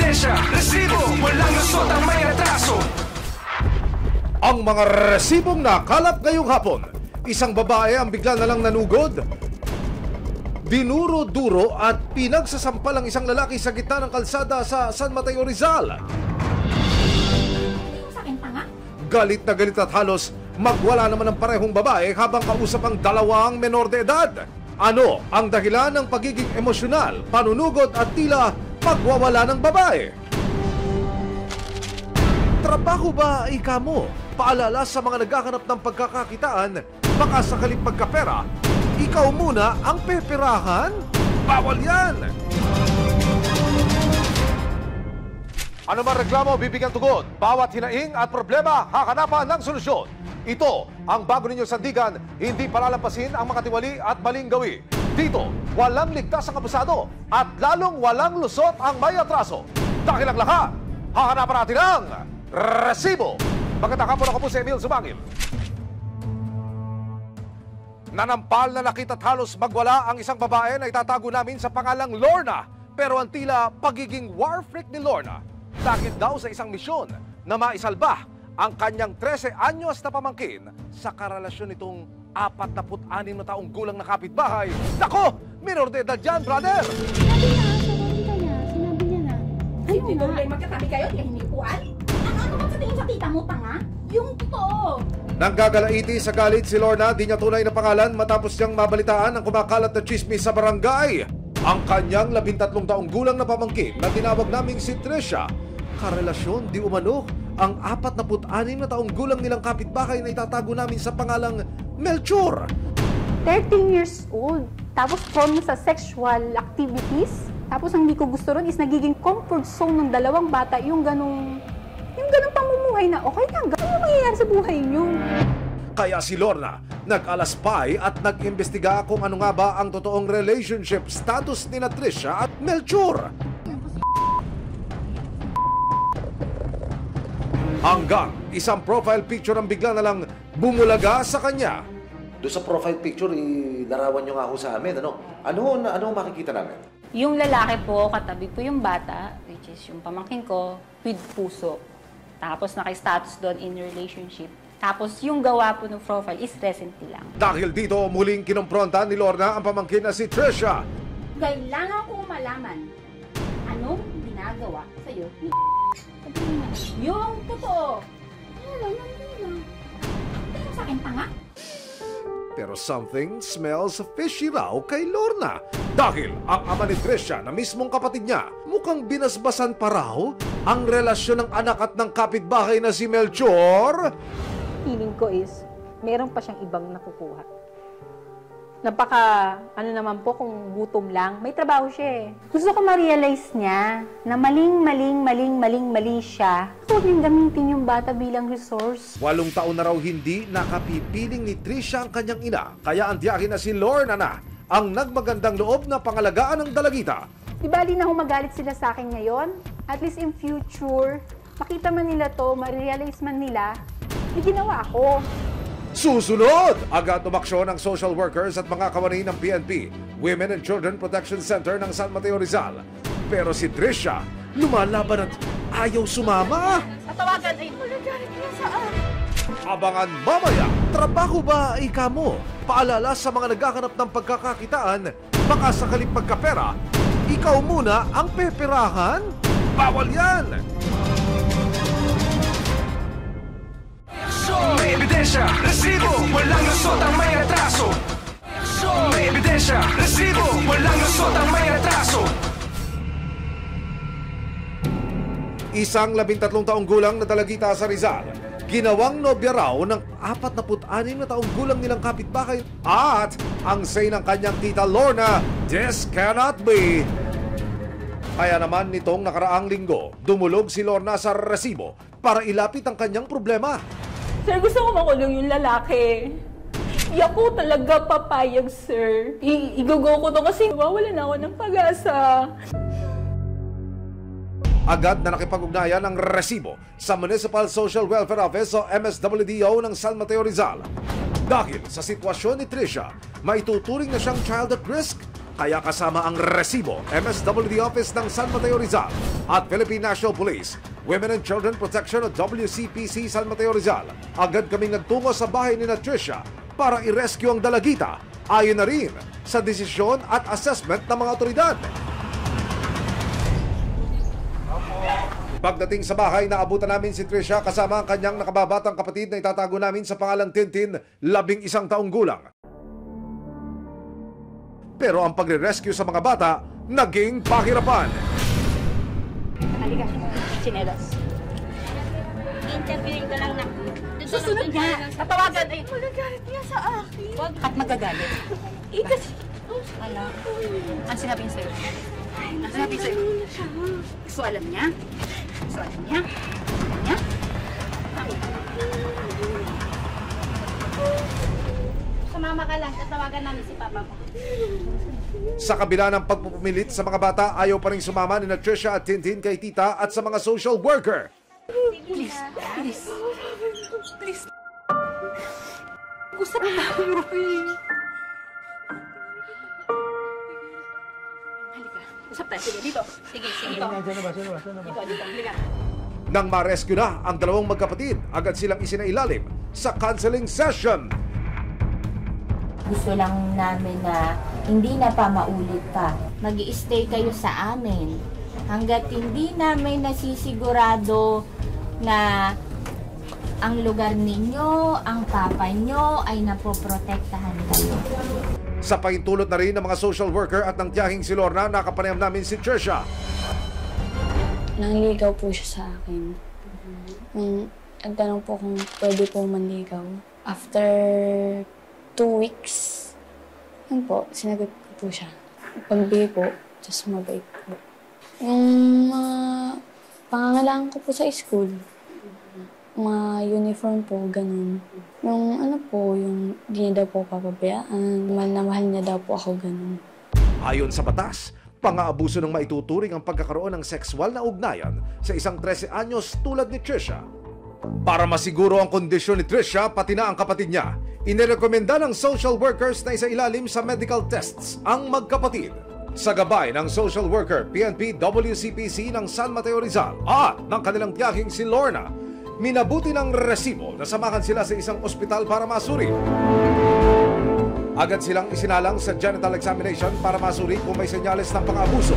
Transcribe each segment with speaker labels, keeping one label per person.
Speaker 1: ebidensya, resibo, walang lusot ang may atraso.
Speaker 2: Ang mga resibong nakalap ngayong hapon. Isang babae ang bigla na lang nanugod. Dinuro-duro at pinagsasampal ang isang lalaki sa gitna ng kalsada sa San Mateo, Rizal. Galit na galit at halos magwala naman ang parehong babae habang kausap ang dalawang menor de edad. Ano ang dahilan ng pagiging emosyonal, panunugod at tila pagwawala ng babae? Trabaho ba ika mo? Paalala sa mga naghahanap ng pagkakakitaan, baka sakaling pagkapera, ikaw muna ang peperahan? Bawal yan! Ano man reklamo, bibigyan tugon. Bawat hinaing at problema, hakanapan ng solusyon. Ito ang bago ninyong sandigan, hindi palalampasin ang makatiwali at maling gawi. Dito, walang ligtas ang abusado at lalong walang lusot ang may atraso. Dahil ang lahat, hahanapan natin ang resibo. Magandang hapon, ako po si Emil Sumangil. Nanampal na nakita at halos magwala ang isang babae na itatago namin sa pangalang Lorna. Pero ang tila pagiging war freak ni Lorna, dahil daw sa isang misyon na maisalba ang kanyang 13 anyos na pamangkin sa karelasyon nitong 46 na taong gulang na kapitbahay. Nako! Minor de edad yan, brother!
Speaker 3: Sinabi niya na.
Speaker 4: Ay, tinulay magkatabi kayo, di hinipuan? Ano ba sa tingin sa tita mo, tanga? Yung totoo!
Speaker 2: Nanggagalaiti sa galit si Lorna, di niya tunay na pangalan matapos niyang mabalitaan ang kumakalat na chismis sa barangay. Ang kanyang 13 taong gulang na pamangkin na tinawag naming si Trisha, karelasyon di umano ang 46 na taong gulang nilang kapitbahay na itatago namin sa pangalang Melchor.
Speaker 3: 13 years old. Tapos from sa sexual activities. Tapos ang hindi ko gusto ron is nagiging comfort zone ng dalawang bata yung ganong pamumuhay na okay lang. Ano mangyayari sa buhay niyo?
Speaker 2: Kaya si Lorna nag-alaspay at nag-imbestiga kung ano nga ba ang totoong relationship status ni Trisha at Melchor. Hanggang isang profile picture ang bigla na lang bumulaga sa kanya.
Speaker 5: Doon sa profile picture, larawan nyo nga ako sa amin. Ano makikita namin?
Speaker 6: Yung lalaki po, katabi po yung bata, which is yung pamangkin ko, with puso. Tapos naka-status doon in relationship. Tapos yung gawa po ng profile is recently lang.
Speaker 2: Dahil dito, muling kinompronta ni Lorna ang pamangkin na si Trisha.
Speaker 4: Kailangan ko malaman anong ginagawa sa'yo. Yung totoo. Ano lang. Tingin sa akin, tanga.
Speaker 2: Pero something smells fishy raw kay Lorna. Dahil ang ama ni Trisha na mismong kapatid niya, mukhang binasbasan pa raw ang relasyon ng anak at ng kapitbahay na si Melchor.
Speaker 3: Feeling ko is, meron pa siyang ibang nakukuha. Naman po kung gutom lang, may trabaho siya eh. Gusto ko ma-realize niya na mali siya. Huwag niyang gamitin yung bata bilang resource.
Speaker 2: 8 taon na raw hindi nakapipiling ni Trisha ang kanyang ina. Kaya ang tiyakin na si Lorna na ang nagmagandang loob na pangalagaan ng dalagita.
Speaker 3: Di bali na humagalit sila sa akin ngayon. At least in future, makita man nila to, ma-realize man nila, may ginawa ako.
Speaker 2: Susunod! Agad umaksyon ang social workers at mga kawani ng PNP, Women and Children Protection Center ng San Mateo, Rizal. Pero si Trisha, lumalaban at ayaw sumama.
Speaker 4: Tatawagan ay nagalit niya saan?
Speaker 2: Abangan mamaya, trabaho ba ika mo? Paalala sa mga naghahanap ng pagkakakitaan, baka sakaling pagkapera, ikaw muna ang peperahan? Bawal yan!
Speaker 1: May ebidensya, resibo, walang lusot ang may atraso. May ebidensya, resibo, walang lusot ang may atraso.
Speaker 2: Isang 13 taong gulang na dalagita sa Rizal, ginawang nobya raw ng 46 na taong gulang nilang kapitbahay at ang say ng kanyang tita Lorna, this cannot be. Kaya naman nitong nakaraang linggo, dumulog si Lorna sa resibo para ilapit ang kanyang problema.
Speaker 7: Sir, gusto ko makulong yung lalaki. Di ako talaga papayag, sir. Igugo ko to kasi wawala na ako ng pag-asa.
Speaker 2: Agad na nakipag-ugnayan ang resibo sa Municipal Social Welfare Office o MSWDO ng San Mateo, Rizal. Dahil sa sitwasyon ni Trisha, maituturing na siyang child at risk. Kaya kasama ang resibo, MSWD Office ng San Mateo Rizal at Philippine National Police, Women and Children Protection at WCPC San Mateo Rizal. Agad kaming nagtungo sa bahay ni Tricia para i-rescue ang dalagita, ayon na rin sa desisyon at assessment ng mga otoridad. Pagdating sa bahay, naabutan namin si Tricia kasama ang kanyang nakababatang kapatid na itatago namin sa pangalang Tintin, 11 taong gulang. Pero ang pagre-rescue sa mga bata, naging pahirapan.
Speaker 6: Halika, chinelas.
Speaker 4: Interviewin ko lang na.
Speaker 6: Susunod nga. Tatawagan. Ay,
Speaker 4: Magagalit niya sa akin.
Speaker 6: wag at magagalit.
Speaker 4: Kasi,
Speaker 6: Ano? Ang sinabi niya sa'yo? Ang sinabi niya sa'yo? Gusto alam niya? Gusto alam niya? Niya?
Speaker 4: sumama ka lang. Tatawagan namin si Papa mo.
Speaker 2: Sa kabila ng pagpupumilit sa mga bata, ayaw pa rin sumama ni Tricia at Tintin kay tita at sa mga social worker.
Speaker 6: Please. Gusto na tayo, Halika. Usap tayo. Sige, dito. Sige. Dito. Dito, halika.
Speaker 2: Nang ma-rescue na ang dalawang magkapatid, agad silang isinailalim sa counseling session.
Speaker 8: Gusto lang namin na hindi na pa maulit pa. Mag-i-stay kayo sa amin hanggat hindi namin nasisigurado na ang lugar ninyo, ang papa nyo ay napoprotektahan kayo.
Speaker 2: Sa pahintulot na rin ng mga social worker at ng tiyahing si Lorna, nakapanayam namin si Tricia.
Speaker 9: Nangligaw po siya sa akin. Nagtanong po kung pwede po manligaw. After 2 weeks, yun po, sinagot ko po siya. Pagbigay po, just mabait po. Yung pangangailangan ko po sa school, mga uniform po, ganun. Yung ano po, yung di niya daw po papabayaan, mahal na mahal niya daw po ako, ganun.
Speaker 2: Ayon sa batas, pang-aabuso ng maituturing ang pagkakaroon ng sexual na ugnayan sa isang 13 anyos tulad ni Tricia. Para masiguro ang kondisyon ni Tricia, pati na ang kapatid niya, inirekomenda ng social workers na isailalim sa medical tests ang magkapatid. Sa gabay ng social worker, PNP WCPC ng San Mateo Rizal at ng kanilang tiyahing si Lorna, minabuti ng resibo na samahan sila sa isang ospital para masuri. Agad silang isinalang sa genital examination para masuri kung may senyales ng pang-abuso.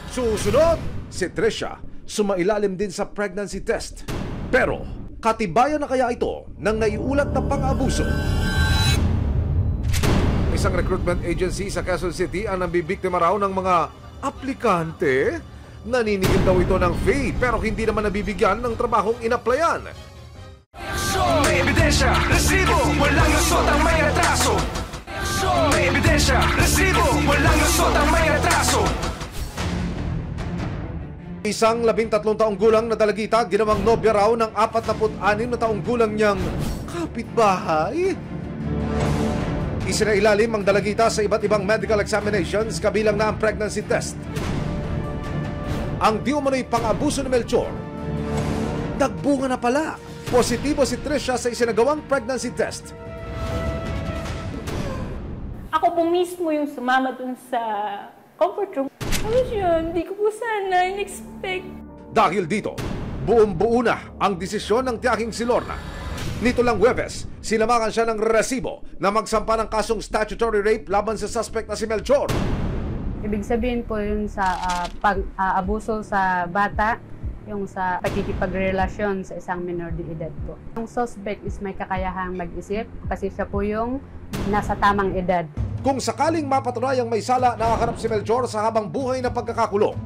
Speaker 2: Susunod, si Tricia sumailalim din sa pregnancy test. Pero, katibayan na kaya ito ng naiulat na pang-abuso? Isang recruitment agency sa Quezon City ang nambibiktima raw ng mga aplikante. Naniningil daw ito ng fee pero hindi naman nabibigyan ng trabahong inaplayan.
Speaker 1: May ebidensya, resibo, walang lusot ang may atraso. May ebidensya, resibo, walang lusot ang may atraso.
Speaker 2: Isang 13 taong gulang na dalagita ginawang nobya raw ng 46 na taong gulang niyang kapitbahay. Isinailalim ang dalagita sa iba't ibang medical examinations kabilang na ang pregnancy test. Ang di umano'y pang-abuso ni Melchor, nagbunga na pala. Positibo si Tricia sa isinagawang pregnancy test.
Speaker 7: Ako po mismo yung sumama dun sa comfort room. Tapos yun, hindi ko po sana in-expect.
Speaker 2: Dahil dito, buong-buo na ang desisyon ng tiyahing si Lorna. Nito lang Huwebes, sinamakan siya ng resibo na magsampa ng kasong statutory rape laban sa suspect na si Melchor.
Speaker 10: Ibig sabihin po yun sa pag-abuso sa bata, yung sa pagkikipagrelasyon sa isang minor de edad po. Yung suspect is may kakayahang mag-isip kasi siya po yung nasa tamang edad.
Speaker 2: Kung sakaling mapatunayang may sala, nakakarap si Melchor sa habang buhay na pagkakakulong.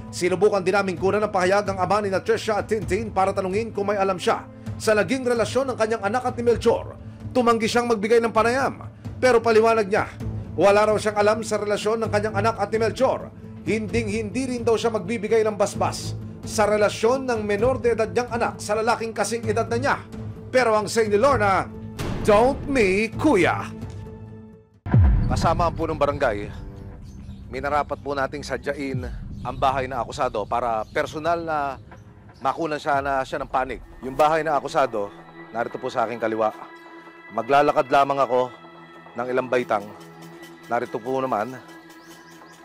Speaker 2: Sinubukan din namin kunan ng pahayag ang ama ni Tricia at Tintin para tanungin kung may alam siya sa naging relasyon ng kanyang anak at ni Melchor. Tumanggi siyang magbigay ng panayam, pero paliwanag niya, wala raw siyang alam sa relasyon ng kanyang anak at ni Melchor. Hinding-hindi rin daw siya magbibigay ng basbas sa relasyon ng menor de edad niyang anak sa lalaking kasing edad na niya. Pero ang say ni Lorna, don't me, kuya. Kasama ang punong barangay, minarapat po nating sadyain ang bahay na akusado para personal na makunan siya ng panig. Yung bahay na akusado, narito po sa aking kaliwa. Maglalakad lamang ako ng ilang baitang narito po naman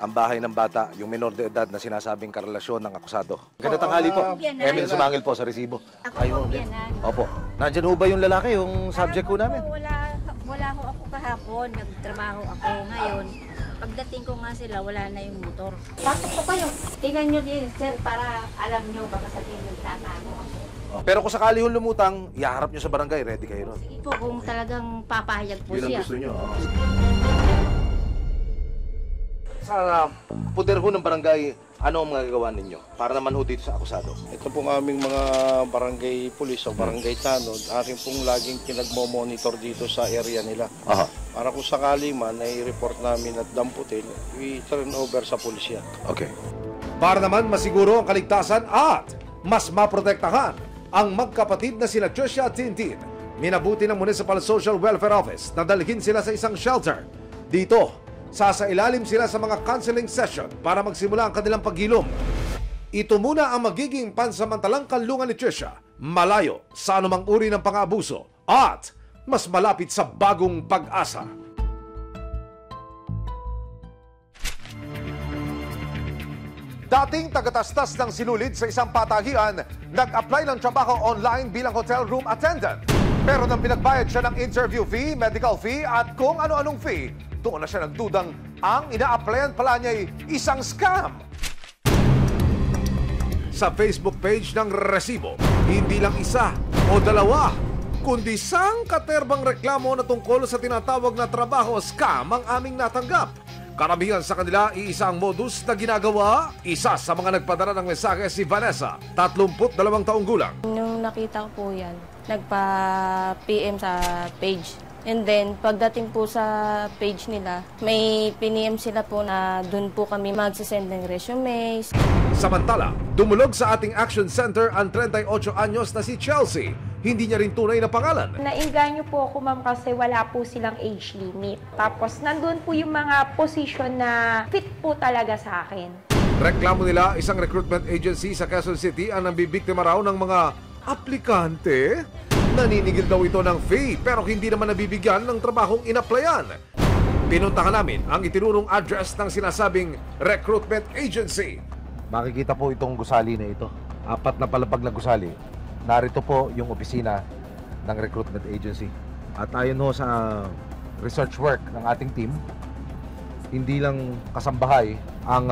Speaker 2: ang bahay ng bata, yung minor de edad na sinasabing karelasyon ng akusado. Magandang tanghali po. Emil Sumangil po sa resibo.
Speaker 11: Ako po, Bianan.
Speaker 2: Opo. Nandiyan ho ba yung lalaki, yung subject ko namin?
Speaker 11: Wala ho ako kahapon. Nagtrabaho ako ngayon. Pagdating ko nga sila, wala na yung motor. Pasok po kayo. Tingnan nyo din, sir, para alam nyo baka sabihin nyo tatago ako.
Speaker 2: Pero kung sakali yung lumutang, iharap nyo sa barangay, ready kayo ron.
Speaker 11: Sige po, kung talagang papahayag po siya.
Speaker 2: Yun ang gusto nyo. Sa puder ho ng barangay, ano ang magagawa ninyo para naman ho dito sa akusado?
Speaker 12: Ito pong aming mga barangay pulis o barangay tanod, aking pong laging pinagmo-monitor dito sa area nila.
Speaker 2: Aha.
Speaker 12: Para kung sakali man ay report namin at damputin, we turn over sa pulisya.
Speaker 2: Okay. Para naman masiguro ang kaligtasan at mas maprotektahan ang magkapatid na sina Tricia at Tintin, minabuti ng Municipal Social Welfare Office na dalhin sila sa isang shelter. Dito, sasailalim sila sa mga counseling session para magsimula ang kanilang paghilom. Ito muna ang magiging pansamantalang kanlungan ni Tricia, malayo sa anumang uri ng pang-aabuso at mas malapit sa bagong pag-asa. Dating tagatastas ng sinulid sa isang patagian, nag-apply ng trabaho online bilang hotel room attendant. Pero nang pinagbayad siya ng interview fee, medical fee at kung ano-anong fee, doon na siya nagdudang ang ina-applyan pala niya ay isang scam. Sa Facebook page ng Resibo, hindi lang isa o dalawa, kundi sangkaterbang reklamo na tungkol sa tinatawag na trabaho scam ang aming natanggap. Karamihan sa kanila, iisa ang modus na ginagawa. Isa sa mga nagpadala ng mensahe si Vanessa, 32 taong gulang.
Speaker 13: Nung nakita ko po yan, nagpa-PM sa page. And then, pagdating po sa page nila, may piniem sila po na doon po kami magsisend ng resumes.
Speaker 2: Samantala, dumulog sa ating action center ang 38 anyos na si Chelsea. Hindi niya rin tunay na pangalan.
Speaker 14: Nainganyo po ako, ma'am, kasi wala po silang age limit. Tapos, nandun po yung mga position na fit po talaga sa akin.
Speaker 2: Reklamo nila, isang recruitment agency sa Quezon City ang nambibiktima raw ng mga aplikante. Naninigil daw ito ng fee pero hindi naman nabibigyan ng trabahong inaplayan. Pinuntahan namin ang itinurong address ng sinasabing recruitment agency. Makikita po itong gusali na ito. 4 na palapag na gusali. Narito po yung opisina ng recruitment agency. At ayon ho sa research work ng ating team, hindi lang kasambahay ang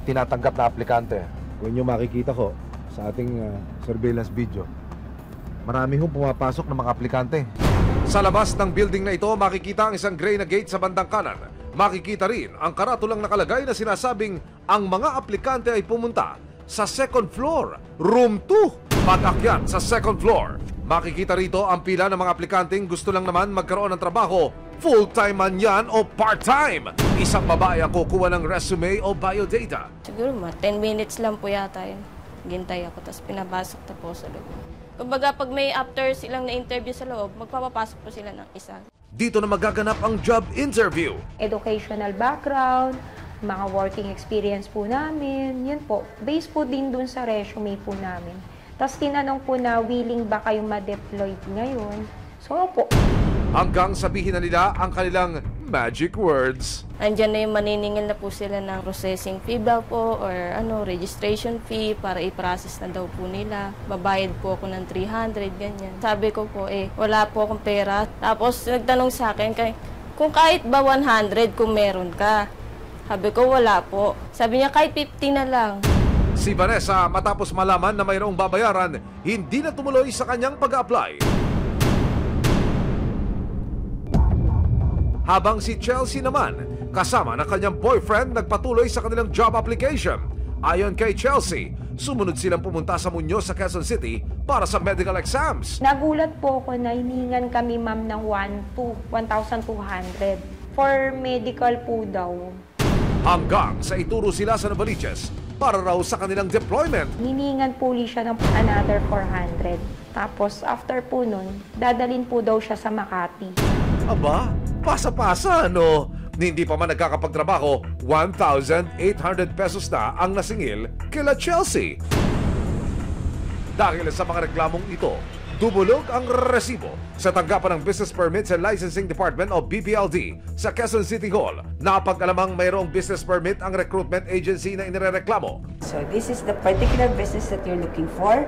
Speaker 2: tinatanggap na aplikante. Kung nyo makikita ko sa ating surveillance video, marami hong pumapasok ng mga aplikante. Sa labas ng building na ito, makikita ang isang gray na gate sa bandang kanan. Makikita rin ang karatulang nakalagay na sinasabing ang mga aplikante ay pumunta sa second floor, room 2. Pag-akyat sa second floor, makikita rito ang pila ng mga aplikanteng gusto lang naman magkaroon ng trabaho. Full-time man yan o part-time. Isang babae ang kukuha ng resume o biodata.
Speaker 13: Siguro 10 minutes lang po yata yun. Gintay ako, tapos pinabasok na po sa loob. Kumbaga, pag may after silang na-interview sa loob, magpapapasok po sila ng isa.
Speaker 2: Dito na magaganap ang job interview.
Speaker 14: Educational background, mga working experience po namin, yun po. Based po din dun sa resume po namin. Tapos tinanong po na willing ba kayong ma-deploy ngayon. So po.
Speaker 2: Hanggang sabihin na nila ang kanilang magic words.
Speaker 13: Andyan na yung maniningil na po sila ng processing fee daw po or registration fee para i-process na daw po nila. Babayad po ako ng 300, ganyan. Sabi ko po, wala po akong pera. Tapos nagtanong sa akin, kung kahit ba 100 kung meron ka. Sabi ko, wala po. Sabi niya, kahit 50 na lang.
Speaker 2: Si Vanessa, matapos malaman na mayroong babayaran, hindi na tumuloy sa kanyang pag-apply. Habang si Chelsea naman, kasama ng kanyang boyfriend, nagpatuloy sa kanilang job application. Ayon kay Chelsea, sumunod silang pumunta sa Muñoz sa Quezon City para sa medical exams.
Speaker 14: Nagulat po ako na hiningan kami, ma'am, ng 1,200 for medical po daw.
Speaker 2: Hanggang sa ituro sila sa Novaliches para raw sa kanilang deployment.
Speaker 14: Hiningan po siya ng another 400. Tapos after po nun, dadalin po daw siya sa Makati.
Speaker 2: Aba, pasa-pasa, no? Hindi pa man nagkakapagtrabaho, 1,800 pesos na ang nasingil kila Chelsea. Dahil sa mga reklamong ito, dumulog ang resibo sa tanggapan ng Business Permits and Licensing Department o BPLD sa Quezon City Hall. Napag-alamang mayroong business permit ang recruitment agency na inireklamo.
Speaker 15: So this is the particular business that you're looking for.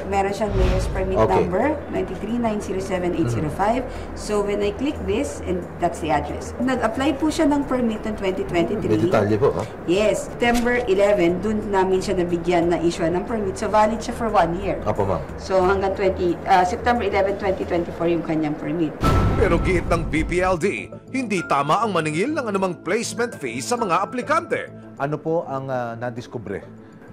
Speaker 15: Meron siyang Mayor's Permit number 93907-805. So when I click this, and that's the address. Nag-apply po siya ng permit ng 2023.
Speaker 5: May detalye po, ha?
Speaker 15: Yes. September 11, dun namin siya nabigyan na issue ng permit. So valid siya for 1 year.
Speaker 5: Apo, ma'am.
Speaker 15: So hanggang September 11, 2024 yung kanyang permit.
Speaker 2: Pero giit ng BPLD, hindi tama ang maningil ng anumang placement fee sa mga aplikante. Ano po ang nadiskubre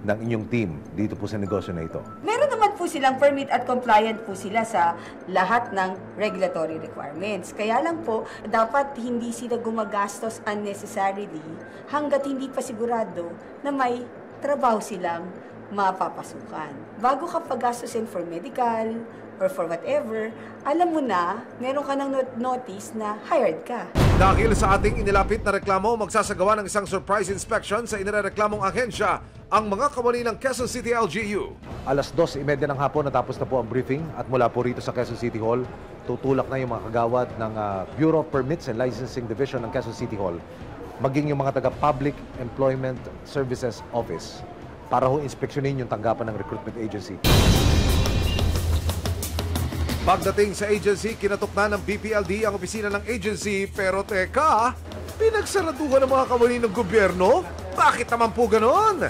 Speaker 2: ng inyong team dito po sa negosyo na ito?
Speaker 15: Meron naman po silang permit at compliant po sila sa lahat ng regulatory requirements. Kaya lang po, dapat hindi sila gumagastos unnecessarily hanggat hindi pa sigurado na may trabaho silang mapapasukan. Bago ka pag-gastusin for medical or for whatever, alam mo na, meron ka ng notice na hired ka.
Speaker 2: Dahil sa ating inilapit na reklamo, magsasagawa ng isang surprise inspection sa inireklamong ahensya ang mga kawani ng Quezon City LGU. Alas 2:30 ng hapon natapos na po ang briefing at mula po rito sa Quezon City Hall, tutulak na yung mga kagawad ng Bureau of Permits and Licensing Division ng Quezon City Hall, maging yung mga taga Public Employment Services Office para ho inspeksyonin yung tanggapan ng recruitment agency. Pagdating sa agency, kinatok na ng BPLD ang opisina ng agency. Pero teka, pinagsaraduhan ng mga kawani ng gobyerno? Bakit naman po ganon?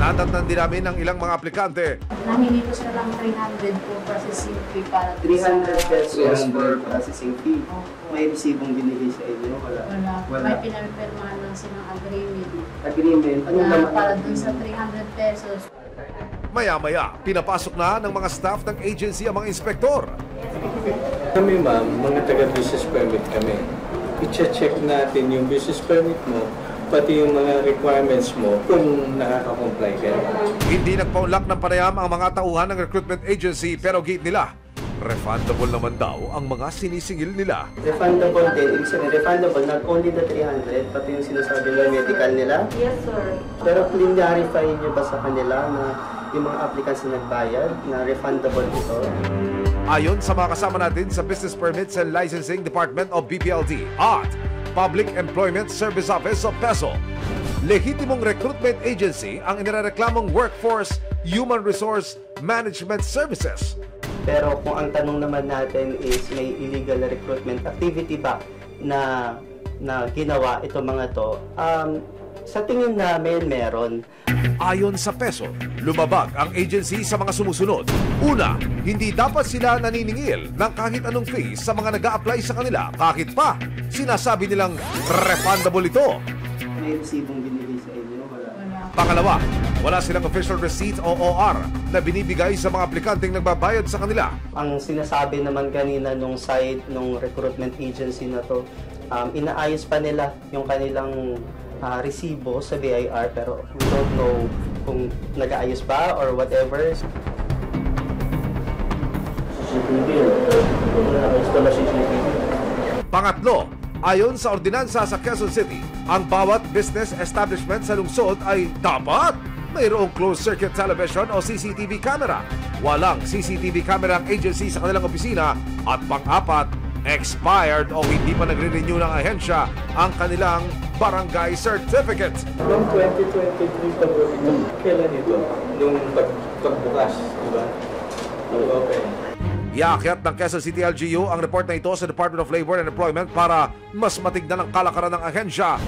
Speaker 2: Natatnan din namin ng ilang mga aplikante.
Speaker 9: Nahingi ko sila lang 300 po processing fee para
Speaker 16: 300 pesos for processing fee. May resibong binigay sa inyo? Wala.
Speaker 9: May pinapirmahan lang silang agreement.
Speaker 16: Agreement? Ano naman?
Speaker 9: Para dun sa 300 pesos.
Speaker 2: Maya-maya, pinapasok na ng mga staff ng agency ang mga inspektor.
Speaker 17: Kami ma'am, mga taga-business permit kami. I-check natin yung business permit mo, pati yung mga requirements mo kung nakaka-comply ka.
Speaker 2: Hindi nagpaunlak ng panayam ang mga tauhan ng recruitment agency pero gate nila, refundable naman daw ang mga sinisingil nila.
Speaker 16: Refundable din. Ibig sabihin, refundable not only the 300, pati yung sinasabi ng medical nila.
Speaker 15: Yes, sir.
Speaker 16: Pero clarify niyo ba sa kanila na yung mga applicants na nagbayad na refundable ito?
Speaker 2: Ayon sa mga kasama natin sa Business Permits and Licensing Department of BPLD at Public Employment Service Office of PESO, lehitimong recruitment agency ang inireklamong Workforce Human Resource Management Services.
Speaker 16: Pero kung ang tanong naman natin is may illegal recruitment activity ba na ginawa itong mga to, sa tingin namin meron.
Speaker 2: Ayon sa PESO, lumabag ang agency sa mga sumusunod. Una, hindi dapat sila naniningil ng kahit anong fee sa mga nag-a-apply sa kanila kahit pa sinasabi nilang refundable ito.
Speaker 16: May resibong binigay sa inyo? Wala.
Speaker 2: Pangalawa, wala silang official receipt o OR na binibigay sa mga aplikanteng nagbabayad sa kanila.
Speaker 16: Ang sinasabi naman kanina nung side ng recruitment agency na to, inaayos pa nila yung kanilang resibo sa BIR pero we don't know kung nag-aayos ba or whatever.
Speaker 2: Pangatlo, ayon sa ordinansa sa Quezon City, ang bawat business establishment sa lungsod ay dapat mayroong closed-circuit television o CCTV camera. Walang CCTV camera ang agency sa kanilang opisina at pang-apat, expired o hindi pa nagre-renew ng ahensya ang kanilang barangay certificate.
Speaker 17: Noong 2023 pa po ito, kailan ito? Nung pagbukas, di ba? Okay.
Speaker 2: Iakyat ng Quezon City LGU ang report na ito sa Department of Labor and Employment para mas matignan ang kalakaran ng ahensya.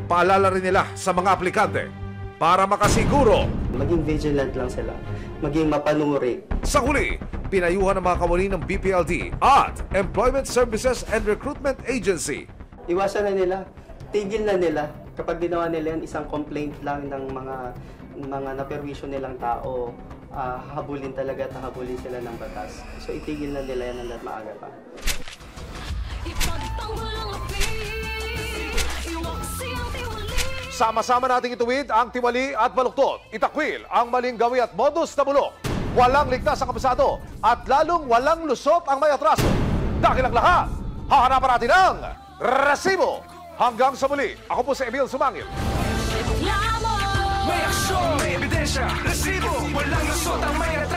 Speaker 2: Paalala rin nila sa mga aplikante para makasiguro.
Speaker 16: Maging vigilant lang sila, maging mapanuri.
Speaker 2: Sa huli, pinayuhan ng mga kawani ng BPLD at Employment Services and Recruitment Agency.
Speaker 16: Iwasan na nila, tigil na nila. Kapag ginawa nila yan, isang complaint lang ng mga naperwisyo nilang tao, habulin talaga at habulin sila ng batas. So itigil na nila yan hanggat maaga pa.
Speaker 2: Sama-sama nating ituwid ang tiwali at baluktot. Itakwil ang maling gawi at modus na bulok. Walang ligtas ang kabisado at lalong walang lusot ang may atraso. Dahil ang lahat, hahanapan natin ang resibo. Hanggang sa muli, ako po si Emil Sumangil.
Speaker 1: May aksyon, may ebidensya. ebidensya, resibo, walang lusot ang may